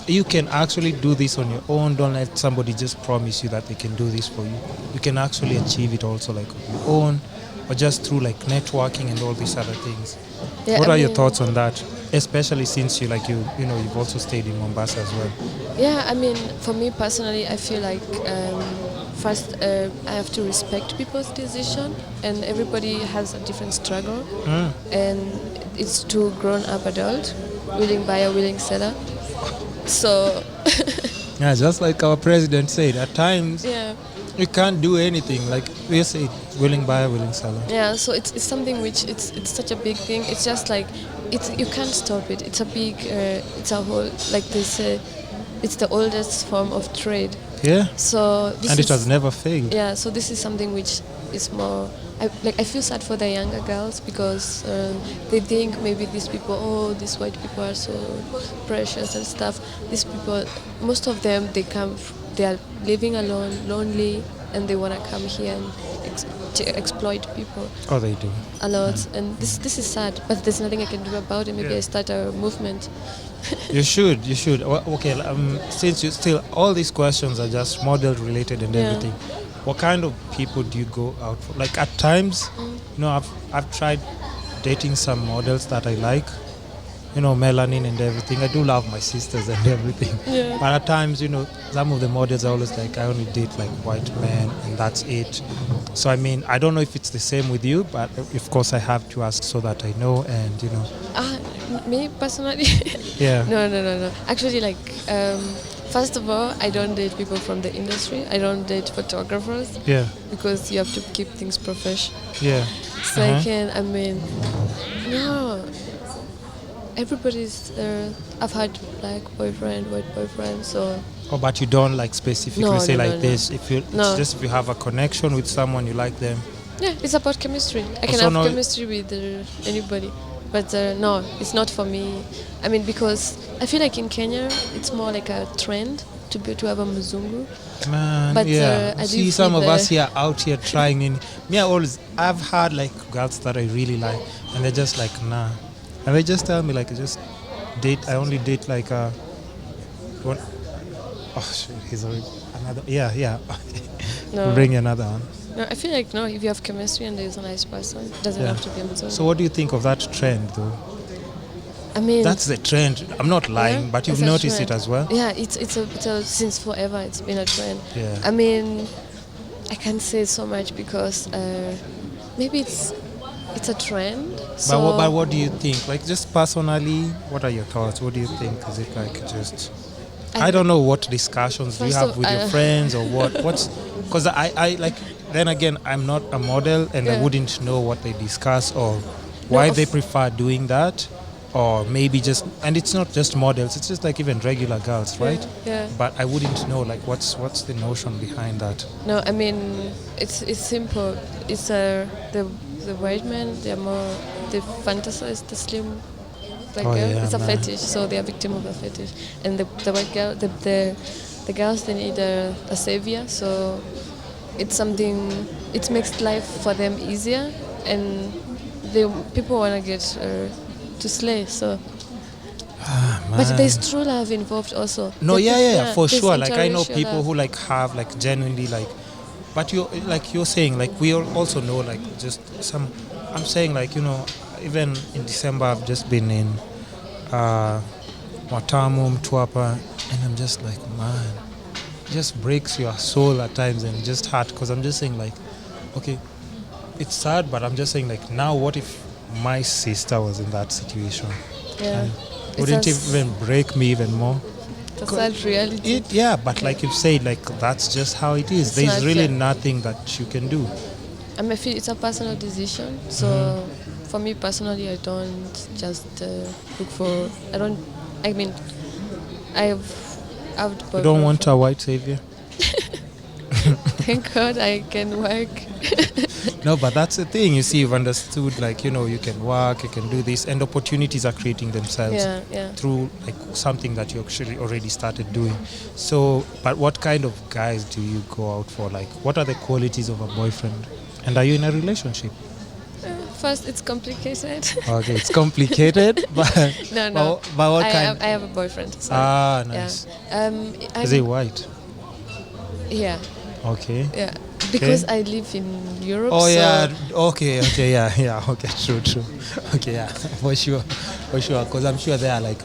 You can actually do this on your own. Don't let somebody just promise you that they can do this for you. You can actually achieve it also like on your own. or just through like networking and all these other things? Yeah, What I are your mean, thoughts on that? Especially since you've also stayed in Mombasa as well. Yeah, I mean, for me personally, I feel like first I have to respect people's decision, and everybody has a different struggle, and it's two grown-up adult, willing buyer, willing seller. So Yeah, just like our president said, at times yeah, you can't do anything. Like we say, willing buyer, willing seller. yeah. So it's something which it's such a big thing. It's just like you can't stop it. It's a big it's a whole like they say. It's the oldest form of trade. Yeah. So And it has never failed. Yeah. So this is something which is more. I feel sad for the younger girls because they think maybe these people, these white people are so precious and stuff. These people, most of them, they are living alone, lonely, and they want to come here and to exploit people. Oh, they do. A lot, and this is sad. But there's nothing I can do about it. Maybe I start a movement. You should. Okay, since you still, all these questions are just model related and everything. What kind of people do you go out for? Like at times, I've tried dating some models that I like, melanin and everything. I do love my sisters and everything. Yeah. But at times, some of the models are always like, I only date like white men and that's it. So I mean, I don't know if it's the same with you, but of course I have to ask so that I know and Me personally, Yeah. No. Actually, like, first of all, I don't date people from the industry. I don't date photographers. Yeah. Because you have to keep things professional. Yeah. Second, no. Everybody's I've had black boyfriend, white boyfriend, so. Oh, but you don't like specifically say No. this. If you, it's just if you have a connection with someone, you like them. Yeah, it's about chemistry. I can have chemistry with anybody. But no, it's not for me. I mean, because I feel like in Kenya, it's more like a trend to have a mzungu. Man, but, yeah. I See some of us here out here trying in. I've had like girls that I really like, and they're just like, nah. And they just tell me like, I only date like one. Oh shit, he's already another. Yeah. No. Bring another one. No, I feel like if you have chemistry and there's a nice person, it doesn't have to be a mzungu. So what do you think of that trend though? I mean, that's the trend. I'm not lying, but you've noticed it as well. Yeah, it's since forever it's been a trend. Yeah. I mean, I can't say so much because maybe it's a trend. So but what do you think? Like just personally, what are your thoughts? What do you think? Is it like just? I don't know what discussions do you have with your friends or what? What's because I like. Then again, I'm not a model and I wouldn't know what they discuss or why they prefer doing that. Or maybe just, and it's not just models, it's just like even regular girls, right? Yeah. But I wouldn't know like what's the notion behind that. No, I mean it's simple. It's the white men, they fantasize the slim black girl. Yeah, it's a fetish, so they are victim of a fetish. And the white girl, the girls, they need a savior. So it's something. It makes life for them easier, and people wanna get. To slay, so but there's true love involved also. No, for sure. Like I know people who like have like genuinely like, but you're saying like we also know like just some. I'm saying like even in December I've just been in Watamu, Mtwapa, and I'm just like man, it just breaks your soul at times and just heart because I'm just saying like, okay, it's sad, but I'm just saying like now what if my sister was in that situation? Yeah. Wouldn't it even break me even more? It's a sad reality. But like you've said, like that's just how it is. There's really nothing that you can do. I feel it's a personal decision. So for me personally, I don't just look for. You don't want a white savior? Thank God I can work. No, but that's the thing. You see, you've understood, like, you can work, you can do this, and opportunities are creating themselves through, like, something that you actually already started doing. So, but what kind of guys do you go out for? Like, what are the qualities of a boyfriend? And are you in a relationship? First, it's complicated. Okay, it's complicated, but... No. But what kind? I have a boyfriend. So, nice. Yeah. Is he white? Yeah. Okay. Yeah. Because I live in Europe. Oh, so yeah. Okay, yeah. Okay, true. Okay, yeah, for sure. Because I'm sure there are like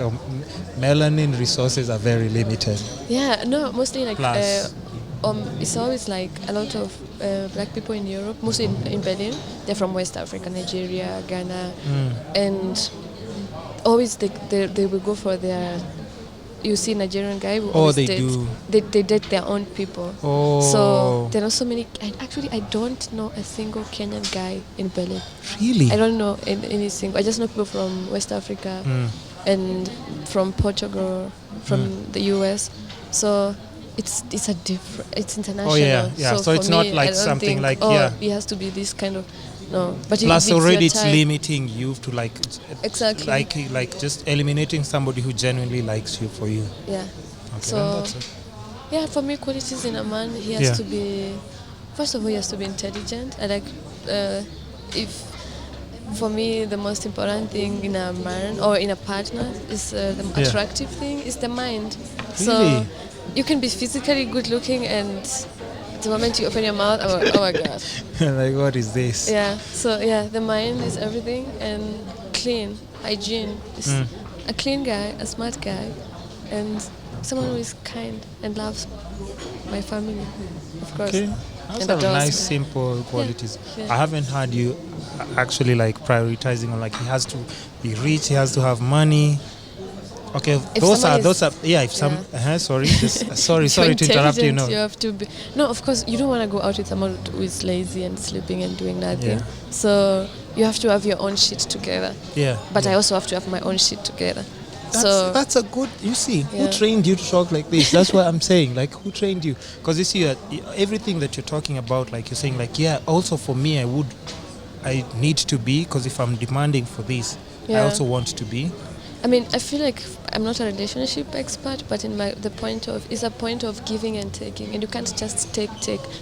melanin resources are very limited. Yeah, no, mostly like Plus, it's always like a lot of black people in Europe, mostly in Berlin. They're from West Africa, Nigeria, Ghana, and always they will go for their. You see, Nigerian guy will always they date. do. They date their own people. Oh, So there are so many. Actually, I don't know a single Kenyan guy in Berlin. really? I don't know any single. I just know people from West Africa and from Portugal, from the US. So it's international. Oh, yeah. So for it's not me, like I don't something think, like, it has to be this kind of no. But Plus, if already your it's type- limiting you to like Exactly. like just eliminating somebody who genuinely likes you for you. Yeah. Okay, So then that's it. yeah, for me, qualities in a man, he has to be. First of all, he has to be intelligent. I like if. For me, the most important thing in a man or in a partner is the attractive thing is the mind. So Really? you can be physically good looking, and the moment you open your mouth, oh my god. Like, what is this? Yeah. So yeah, the mind is everything, and clean hygiene is a clean guy, a smart guy, and someone who is kind and loves my family, of course. Okay. Those And are adores nice, me. simple qualities. yeah. I haven't heard you actually like prioritizing on like he has to be rich, he has to have money. Okay, If those someone are is- if some sorry If sorry you're to interrupt you. intelligent, No, you have to be. No, of course, you don't want to go out with someone who is lazy and sleeping and doing nothing. Yeah. So you have to have your own shit together. yeah. But yeah. I also have to have my own shit together. That's a good. You see, who Yeah. trained you to talk like this? That's what I'm saying. Like, who trained you? Because you see, everything that you're talking about, like you're saying, like, yeah. Also, for me, I need to be, because if I'm demanding for this, I Yeah. also want to be. I mean, I feel like I'm not a relationship expert, but it's a point of giving and taking, and you can't just take.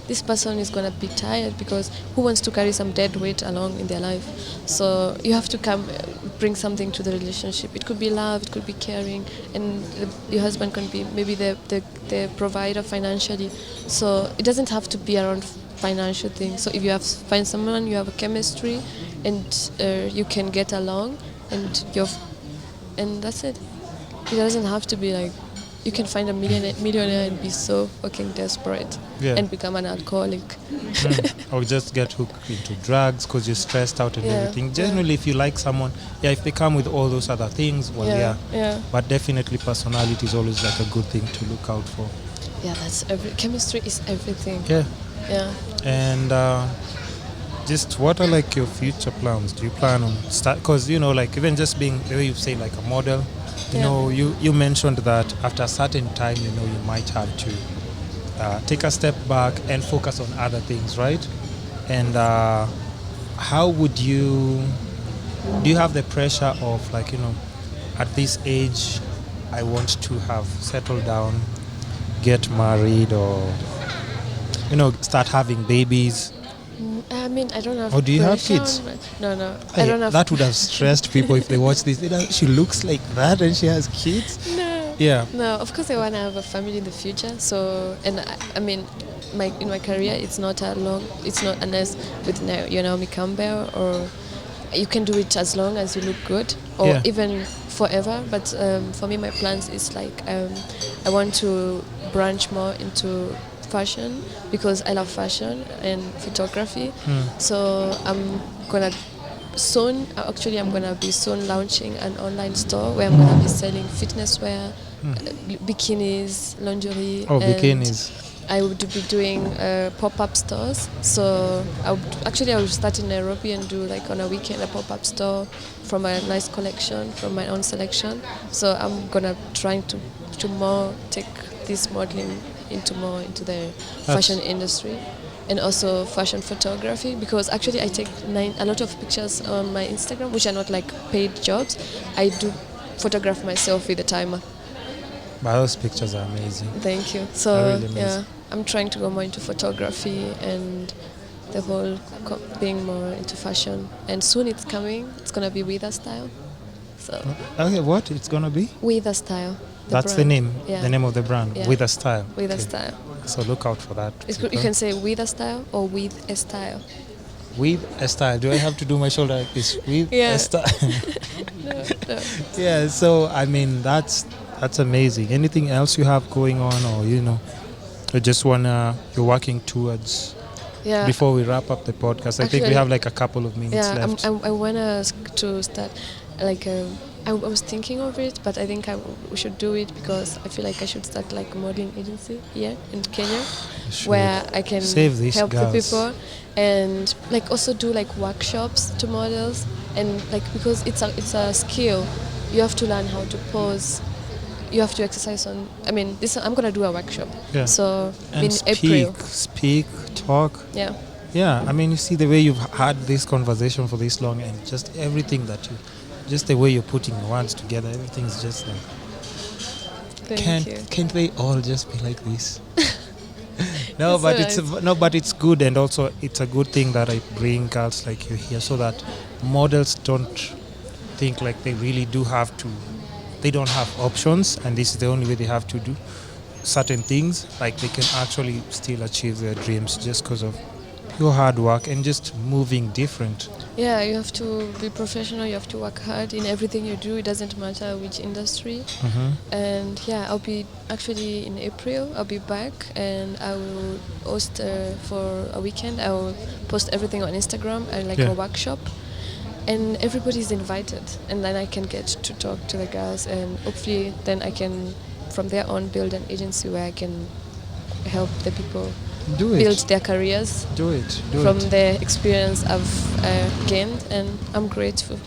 This person is gonna be tired because who wants to carry some dead weight along in their life? So you have to bring something to the relationship. It could be love, it could be caring, and your husband can be maybe the provider financially. So it doesn't have to be around financial things. So if you find someone, you have a chemistry, and you can get along, and that's it. It doesn't have to be like you can find a millionaire and be so fucking desperate and become an alcoholic. Or just get hooked into drugs because you're stressed out and everything. Generally, if you like someone, if they come with all those other things, well, yeah. But definitely, personality is always like a good thing to look out for. Yeah, chemistry is everything. Yeah. And just what are like your future plans? Do you plan on start? Because like even just being the way you say like a model, you mentioned that after a certain time, you might have to take a step back and focus on other things, right? And how would you? Do you have the pressure of like at this age, I want to have settled down, get married, or start having babies? I mean, I don't have. Or do you have pressure kids? No. I don't have. That would have stressed people if they watch this. She looks like that and she has kids. No. Yeah. No, of course I want to have a family in the future. So, and I mean, in my career, it's not unless with Naomi Campbell, or you can do it as long as you look good, or even forever. But for me, my plans is like I want to branch more into fashion because I love fashion and photography. So I'm gonna be soon launching an online store where I'm gonna be selling fitness wear, bikinis, lingerie. Bikinis. I would be doing pop-up stores. So I would start in Nairobi and do like on a weekend a pop-up store from a nice collection, from my own selection. So I'm gonna try to more take this modeling into the fashion industry, and also fashion photography, because actually I take a lot of pictures on my Instagram, which are not like paid jobs. I do photograph myself with a timer. But those pictures are amazing. Thank you. So really amazing. I'm trying to go more into photography and the whole being more into fashion. And soon it's coming. It's gonna be Witha style. So. Okay, what it's gonna be? Witha style. That's brand. the name. Yeah. The name of the brand. Yeah. Witha style. Witha style. So look out for that. You can say with a style or with a style. With a style. Do I have to do my shoulder like this? With a style. No. Yeah. So I mean, that's amazing. Anything else you have going on, or you just you're working towards? Yeah. Before we wrap up the podcast, I think we have like a couple of minutes left. I wanna to start like. I was thinking of it, but I think we should do it because I feel like I should start like a modeling agency here in Kenya, where I can help the people and like also do like workshops to models, and like because it's a skill, you have to learn how to pose. You have to exercise on. I mean, I'm gonna do a workshop. Yeah. So and in April. Speak, talk. Yeah. Yeah. I mean, you see the way you've had this conversation for this long, and just everything just the way you're putting words together, everything's just like. Can't they all just be like this? No, but but it's good, and also it's a good thing that I bring girls like you here, so that models don't think like they really do have to. They don't have options, and this is the only way they have to do certain things. Like they can actually still achieve their dreams just because of pure hard work and just moving different. Yeah, you have to be professional. You have to work hard in everything you do. It doesn't matter which industry. Mm-hmm. And yeah, I'll be actually in April. I'll be back, and I will host for a weekend. I will post everything on Instagram and a workshop. And everybody's invited, and then I can get to talk to the girls, and hopefully then I can, from there on, build an agency where I can help the people build their careers. From the experience I've gained, and I'm grateful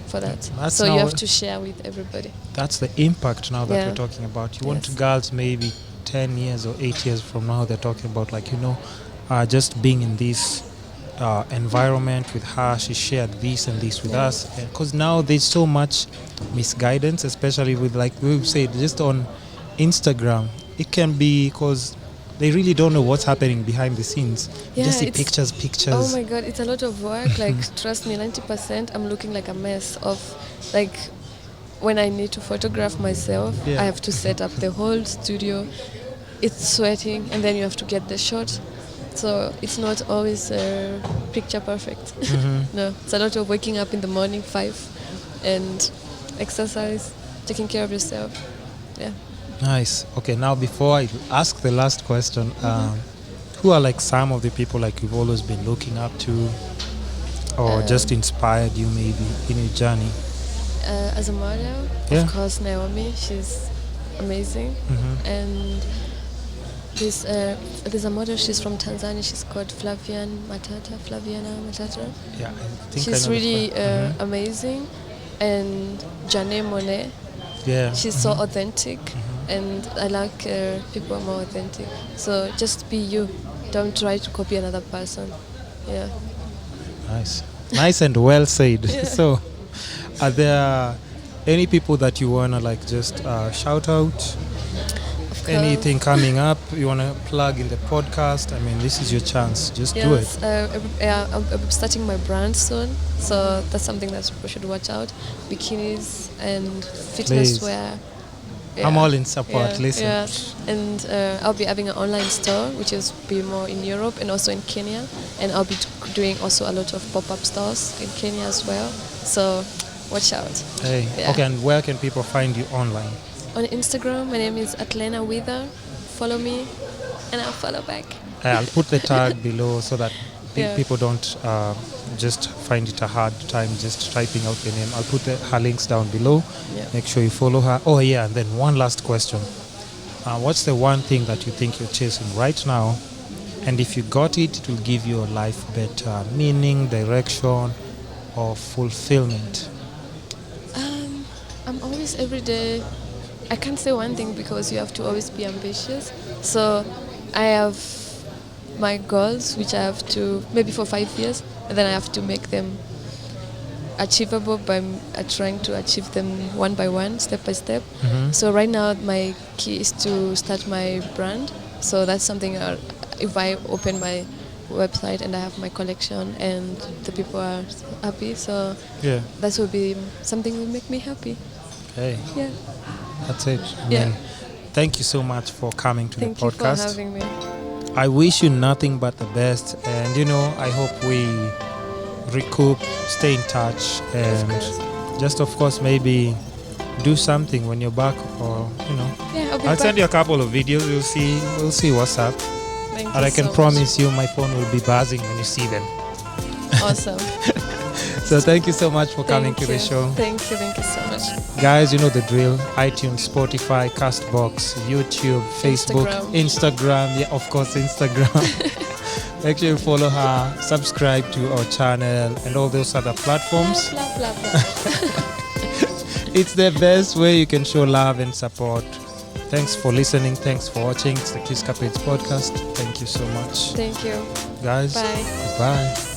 for that. So you have to share with everybody. That's the impact now that we're talking about. You want girls maybe 10 years or 8 years from now, they're talking about just being in this environment with her. She shared this and this with us, because now there's so much misguidance, especially with, like we've said, just on Instagram. It can be because they really don't know what's happening behind the scenes. Just see pictures. Oh my god, it's a lot of work. Like trust me, 90% I'm looking like a mess of, like, when I need to photograph myself, I have to set up the whole studio. It's sweating, and then you have to get the shot. So it's not always picture perfect. Mm-hmm. No, it's a lot of waking up in the morning 5 and exercise, taking care of yourself. Yeah. Nice. Okay, now before I ask the last question, who are like some of the people like you've always been looking up to, or just inspired you maybe in your journey? As a model, of course, Naomi. She's amazing. Mm-hmm. And there's a model, she's from Tanzania, she's called Flaviana Matata. Yeah, I think she's really amazing. And Jane Monet, she's so authentic, and I like people who are more authentic. So just be you, don't try to copy another person. Yeah. Nice and well said. So are there any people that you want to like just shout out? Anything coming up you want to plug in the podcast? I mean, this is your chance. Just do it. I'm starting my brand soon, so that's something that people should watch out. Bikinis and fitness wear. Yeah. I'm all in support. Listen. Yeah. And I'll be having an online store, which is be more in Europe and also in Kenya. And I'll be doing also a lot of pop-up stores in Kenya as well. So watch out. Hey. Yeah. Okay, and where can people find you online? On Instagram, my name is Lena Witha. Follow me, and I'll follow back. I'll put the tag below so that people don't just find it a hard time just typing out the name. I'll put her links down below. Yeah. Make sure you follow her. Oh yeah, and then one last question. What's the one thing that you think you're chasing right now? And if you got it, it will give your life better meaning, direction, or fulfillment. I'm always every day. I can't say one thing because you have to always be ambitious. So I have my goals, which I have to, maybe for 5 years, and then I have to make them achievable by trying to achieve them one by one, step by step. Mm-hmm. So right now my key is to start my brand. So that's something, if I open my website and I have my collection and the people are happy, so that will be something that will make me happy. Okay. Yeah. That's it. Thank you so much for coming to the podcast. Thank you for having me. I wish you nothing but the best, and I hope we recoup, stay in touch, and just of course maybe do something when you're back, or Yeah, I'll send you a couple of videos. We'll see what's up. Thank And you I can so promise you my phone will be buzzing when you see them. much. Awesome. So thank you so much for coming to the show. Thank you so much. Guys, you know the drill. iTunes, Spotify, Castbox, YouTube, Facebook, Instagram. Yeah, of course, Instagram. Make sure you follow her, subscribe to our channel and all those other platforms. Blah, blah, blah, blah. It's the best way you can show love and support. Thanks for listening. Thanks for watching. It's the Kiss Capades podcast. Thank you so much. Thank you. Guys, Bye. Bye.